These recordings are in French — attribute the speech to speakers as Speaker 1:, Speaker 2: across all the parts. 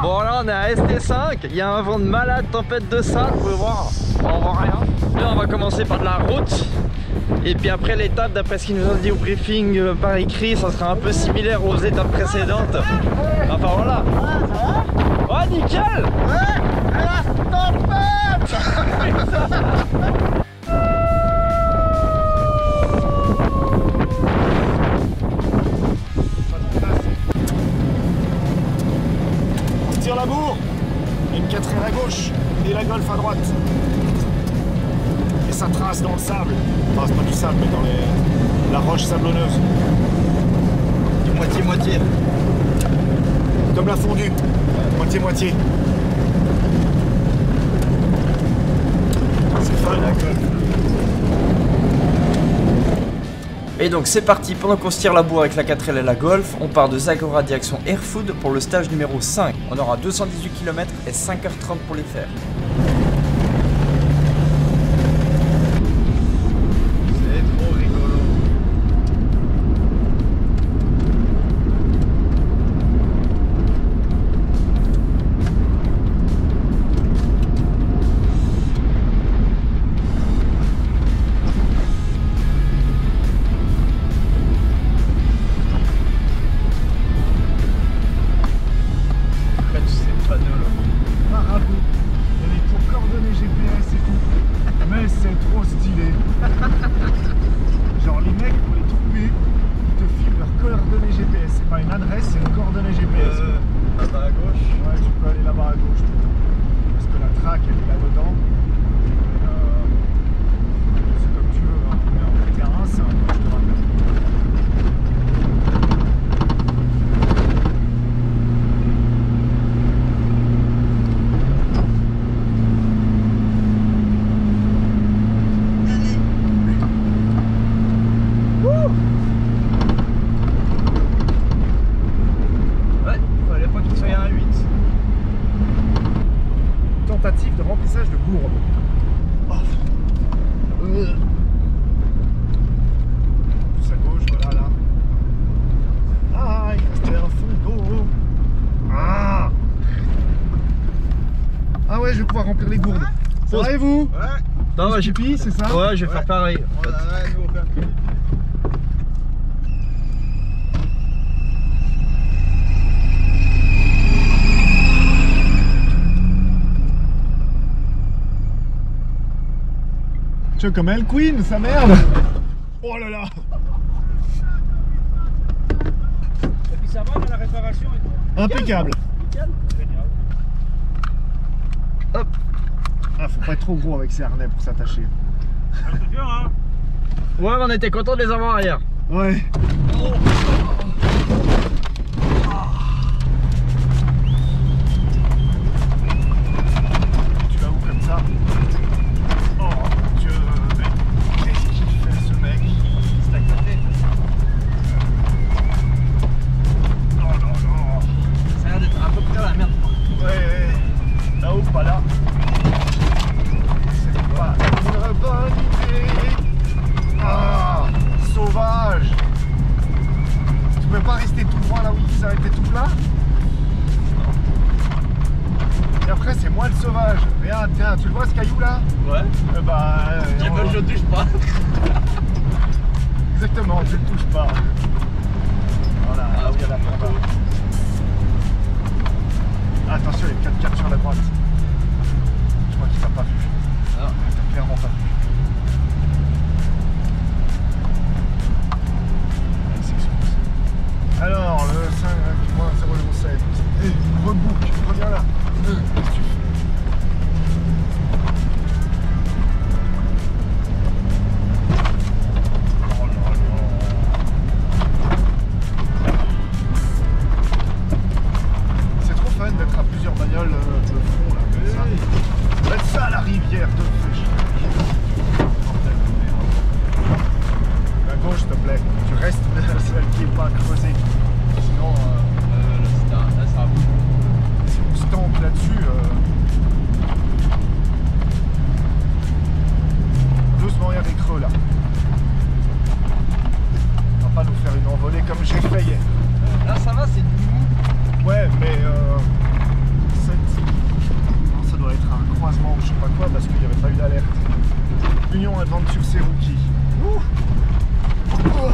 Speaker 1: Bon là on est à ST5, il y a un vent de malade, tempête de ça, vous pouvez voir, on voit rien. Là on va commencer par de la route. Et puis après l'étape, d'après ce qu'ils nous ont dit au briefing par écrit, ça sera un peu similaire aux étapes précédentes. Enfin voilà. Ouais, nickel. Ouais, la tempête.
Speaker 2: On tire la bourre. Il y a une 4L à gauche et la Golf à droite. Et ça trace dans le sable. Enfin, c'est pas du sable, mais dans la roche sablonneuse.
Speaker 1: Du moitié-moitié.
Speaker 2: Comme la fondue. Moitié-moitié. C'est fun, la Golf.
Speaker 1: Et donc c'est parti, pendant qu'on se tire la bourre avec la 4L et la Golf, on part de Zagora direction Airfood pour le stage numéro 5. On aura 218 km et 5h30 pour les faire.
Speaker 2: De remplissage de gourde. Oh. Plus à gauche, voilà là. Ah, il restait un fond d'eau. Ah. Ah ouais, je vais pouvoir remplir les gourdes. Ça va et vous?
Speaker 1: Ouais. Non, bah,
Speaker 2: pipi, c'est ça?
Speaker 1: Ouais, je vais faire pareil. En fait.
Speaker 2: Ouais, nous on fait un pipi. Tu vois comme El Queen, sa merde. Oh là là.
Speaker 3: Et puis ça va dans la réparation et tout.
Speaker 2: Impeccable.
Speaker 3: Nickel. Génial.
Speaker 2: Hop. Ah, faut pas être trop gros avec ces harnais pour s'attacher.
Speaker 3: C'est bien, hein.
Speaker 1: Ouais, on était content de les avoir arrière.
Speaker 2: Ouais.
Speaker 1: Oh.
Speaker 2: Tu vas où comme ça? Pas là. C'est pas une bonne idée. Ah, sauvage. Tu peux pas rester tout droit là où ils arrêtaient tout plat. Et après c'est moi le sauvage. Regarde, tiens, tu le vois ce caillou là?
Speaker 1: Ouais. Je touche pas.
Speaker 2: Exactement, tu le touches pas. Voilà, ah, oui, la photo. Attention, il y a 4x4 sur la droite. Je crois qu'il t'a pas vu.
Speaker 1: Non.
Speaker 2: Il t'a clairement pas vu. Allez, s'excuse. Alors, le 5.007. Hé, rebook, reviens là. Qu'est-ce que tu fais? Oh là là. Mission Adventure c'est Rookie. Ouh. Oh.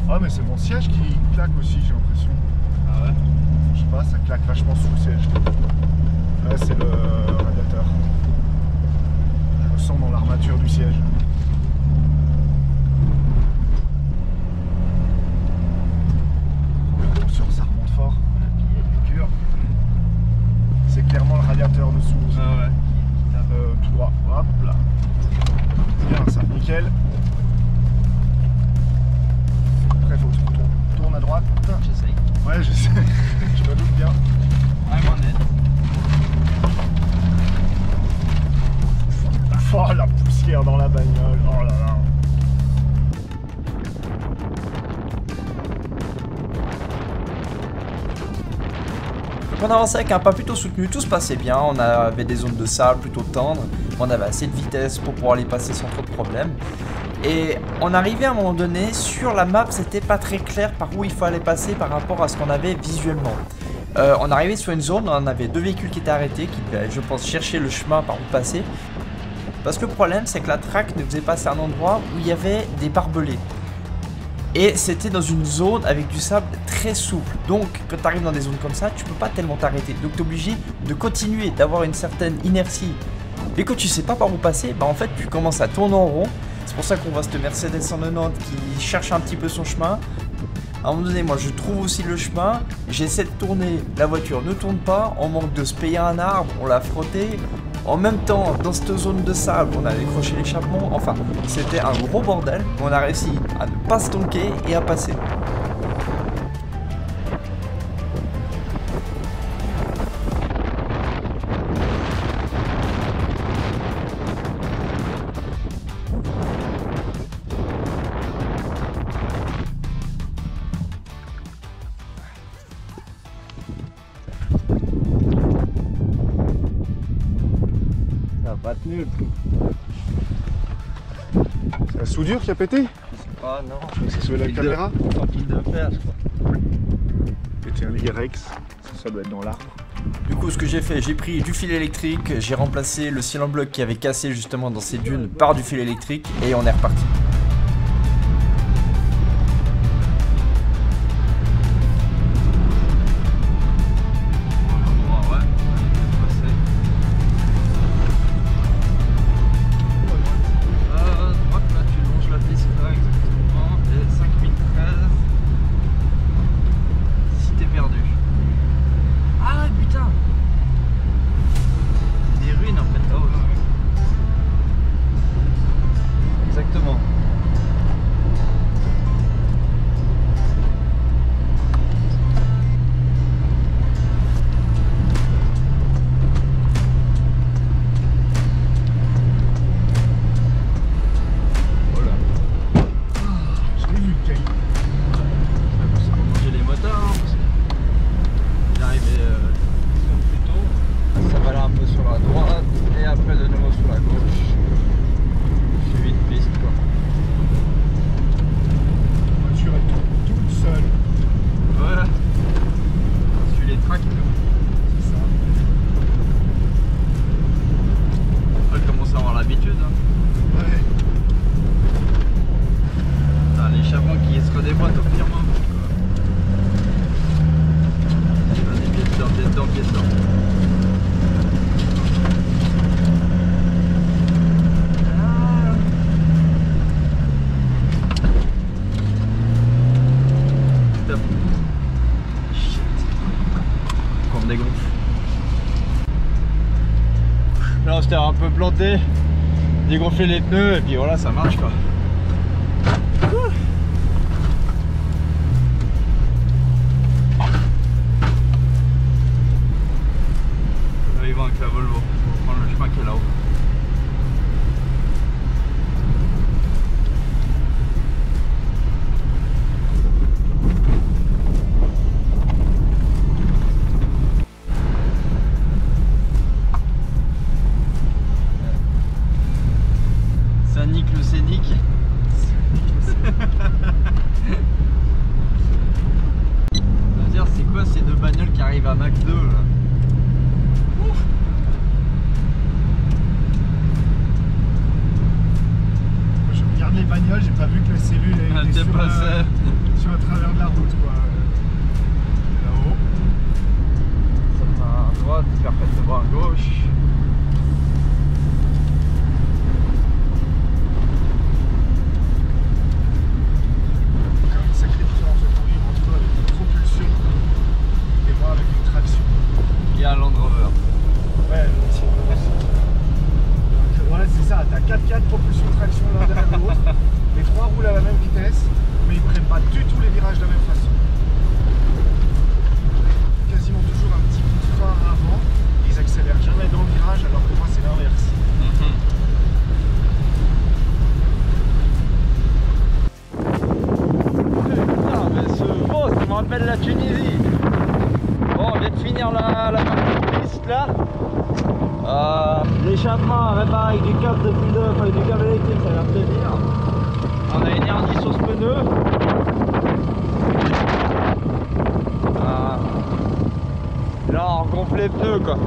Speaker 2: Ah mais c'est mon siège qui claque aussi, j'ai l'impression.
Speaker 1: Ah ouais?
Speaker 2: Je sais pas, ça claque vachement sous le siège. Ouais, c'est le radiateur. Je le sens dans l'armature du siège. Attention, ça remonte fort. Il y a du dur. C'est clairement le radiateur dessous.
Speaker 1: Ah ouais.
Speaker 2: Tout droit. Hop là. Bien ça, nickel. Après, faut que tu tournes à droite.
Speaker 1: J'essaye.
Speaker 2: Ouais, je sais. Je me doute bien.
Speaker 1: I'm on it.
Speaker 2: Oh, la poussière dans la bagnole. Oh là là.
Speaker 4: On avançait avec un pas plutôt soutenu, tout se passait bien, on avait des zones de sable plutôt tendres, on avait assez de vitesse pour pouvoir les passer sans trop de problèmes. Et on arrivait à un moment donné, sur la map, c'était pas très clair par où il fallait passer par rapport à ce qu'on avait visuellement. On arrivait sur une zone où on avait deux véhicules qui étaient arrêtés, qui devaient, je pense, chercher le chemin par où passer. Parce que le problème, c'est que la track nous faisait passer à un endroit où il y avait des barbelés. Et c'était dans une zone avec du sable très souple. Donc, quand tu arrives dans des zones comme ça, tu peux pas tellement t'arrêter. Donc, tu es obligé de continuer, d'avoir une certaine inertie. Et quand tu sais pas par où passer, bah en fait, tu commences à tourner en rond. C'est pour ça qu'on voit cette Mercedes 190 qui cherche un petit peu son chemin. À un moment donné, moi, je trouve aussi le chemin. J'essaie de tourner, la voiture ne tourne pas. On manque de se payer un arbre, on l'a frotté. En même temps, dans cette zone de sable, on a décroché l'échappement. Enfin, c'était un gros bordel. On a réussi à ne pas se tonquer et à passer.
Speaker 1: Pas tenu.
Speaker 2: C'est la soudure qui a pété?
Speaker 1: Ah non,
Speaker 2: C'est sur la caméra?
Speaker 1: En fil de fer, je crois.
Speaker 2: Pété un Lirex. Ça doit être dans l'arbre.
Speaker 4: Du coup, ce que j'ai fait, j'ai pris du fil électrique, j'ai remplacé le cylindre bloc qui avait cassé justement dans ces dunes par du fil électrique et on est reparti.
Speaker 1: Exactement. Voilà.
Speaker 2: Je l'ai vu le caillou.
Speaker 1: C'est pour manger les motards, hein, parce qu'il arrivait plus tôt. Ça va là un peu sur la droite et après de nouveau sur la gauche. Je suis 8 pistes quoi.
Speaker 2: La voiture elle tourne toute seule.
Speaker 1: Voilà. Je suis les tracks.
Speaker 2: C'est ça.
Speaker 1: Elle commence à avoir l'habitude. Hein.
Speaker 2: Ouais.
Speaker 1: T'as l'échappement qui se redéboîte au pire moment. Vas-y, pied dedans, pied dedans, pied dedans. Top. Shit. Qu'on me dégonfle. Là on s'était un peu planté, dégonfler les pneus et puis voilà ça marche quoi. Là ils vont avec la Volvo, on va prendre le chemin qui est là-haut. Ça nique le scénic. là.
Speaker 2: Je regarde les bagnoles, j'ai pas vu que la cellule
Speaker 1: Elle
Speaker 2: était
Speaker 1: dépassait.
Speaker 2: sur un travers de la route quoi. Là-haut.
Speaker 1: Ça part à droite, parfaitement à gauche.
Speaker 2: Quand même une sacrée différence de conduire entre avec une propulsion et moi avec une traction.
Speaker 1: Il y a un Land Rover.
Speaker 2: Ouais, aussi. Donc, ouais, c'est ça, t'as 4x4 propulsion traction l'un derrière l'autre. Les trois roulent à la même vitesse, mais ils prennent pas du tout les virages de la même façon. Quasiment toujours un petit coup de frein avant, ils accélèrent jamais dans le virage, alors que moi c'est l'inverse.
Speaker 1: Putain, mais ce beau, ça me rappelle la Tunisie. Bon, on vient de finir la partie de piste là. L'échappement réparé avec du câble depuis enfin du câble électrique, ça vient de tenir. On a une hernie sur ce pneu. Là on gonfle les pneus quoi.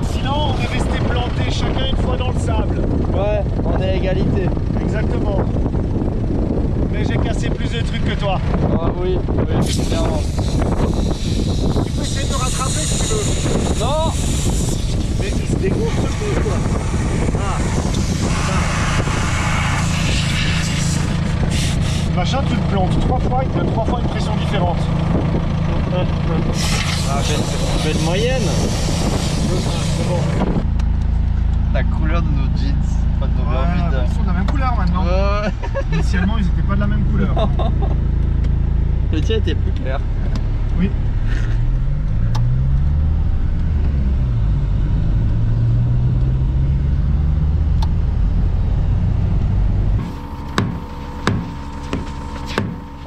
Speaker 2: Sinon, on est resté plantés chacun une fois dans le sable.
Speaker 1: Ouais, on est à égalité.
Speaker 2: Exactement. Mais j'ai cassé plus de trucs que toi.
Speaker 1: Ah oui, clairement.
Speaker 2: Tu peux essayer de me rattraper si tu veux.
Speaker 1: Non.
Speaker 2: Mais il se dégonfle ce peu quoi. Ah. Machin, tu te plantes 3 fois, il te donne 3 fois une pression différente.
Speaker 1: Ah, belle moyenne.
Speaker 2: C'est bon.
Speaker 1: La couleur de nos jeans, pas de nos
Speaker 2: Ouais, ils sont de la même couleur maintenant. Initialement, ils n'étaient pas de la même couleur.
Speaker 1: Le tien était plus clair.
Speaker 2: Oui.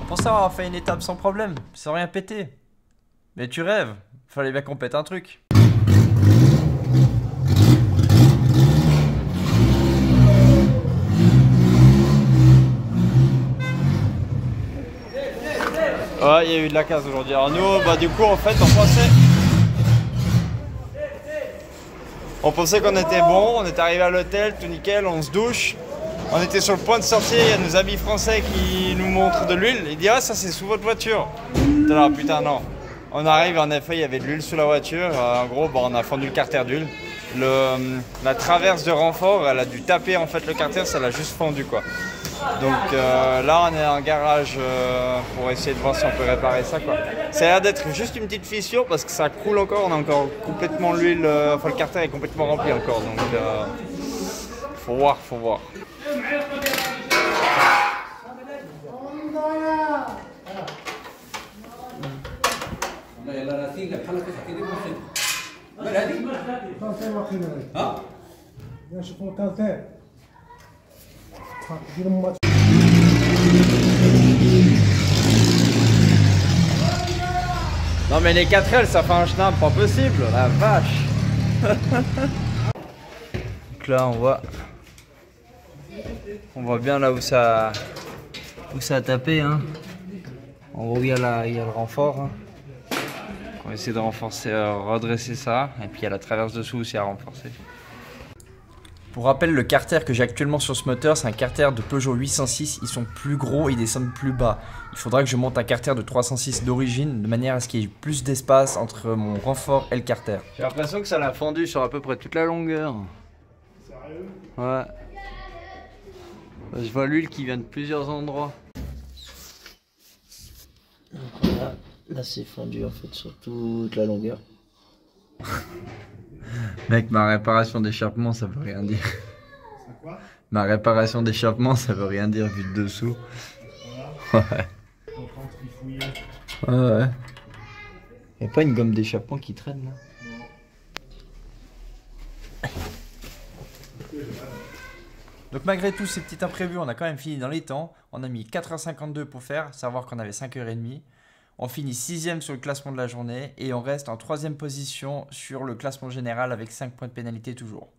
Speaker 4: On pensait avoir fait une étape sans problème, sans rien péter. Mais tu rêves, fallait bien qu'on pète un truc.
Speaker 1: Ouais, il y a eu de la casse aujourd'hui. Alors nous, bah du coup, en fait, on pensait qu'on était bon, on est arrivé à l'hôtel, tout nickel, on se douche. On était sur le point de sortir, il y a nos amis français qui nous montrent de l'huile. Ils disent « Ah, ça c'est sous votre voiture ». Alors putain, non. On arrive, en effet, il y avait de l'huile sous la voiture. En gros, bah, on a fendu le carter d'huile. La traverse de renfort, elle a dû taper en fait le carter, ça l'a juste fendu quoi. Donc là on est en garage pour essayer de voir si on peut réparer ça quoi. Ça a l'air d'être juste une petite fissure parce que ça coule encore, on a encore complètement l'huile, enfin le carter est complètement rempli encore donc faut voir. Non mais les 4L ça fait un schnapp pas possible, la vache. Donc là on voit bien là où ça a tapé hein. En gros il y a le renfort hein. On va essayer de renforcer, redresser ça et puis il y a la traverse dessous aussi à renforcer.
Speaker 4: Pour rappel, le carter que j'ai actuellement sur ce moteur, c'est un carter de Peugeot 806. Ils sont plus gros et ils descendent plus bas. Il faudra que je monte un carter de 306 d'origine, de manière à ce qu'il y ait plus d'espace entre mon renfort et le carter.
Speaker 1: J'ai l'impression que ça l'a fendu sur à peu près toute la longueur.
Speaker 2: Sérieux?
Speaker 1: Ouais. Je vois l'huile qui vient de plusieurs endroits.
Speaker 5: Donc là c'est fondu en fait sur toute la longueur.
Speaker 1: Mec, ma réparation d'échappement, ça veut rien dire.
Speaker 2: C'est quoi?
Speaker 1: Ma réparation d'échappement, ça veut rien dire vu de dessous. Ouais. Ouais. Y'a pas une gomme d'échappement qui traîne là?
Speaker 4: Donc malgré tous ces petits imprévus, on a quand même fini dans les temps. On a mis 4h52 pour faire, savoir qu'on avait 5h30. On finit 6ème sur le classement de la journée et on reste en 3ème position sur le classement général avec 5 points de pénalité toujours.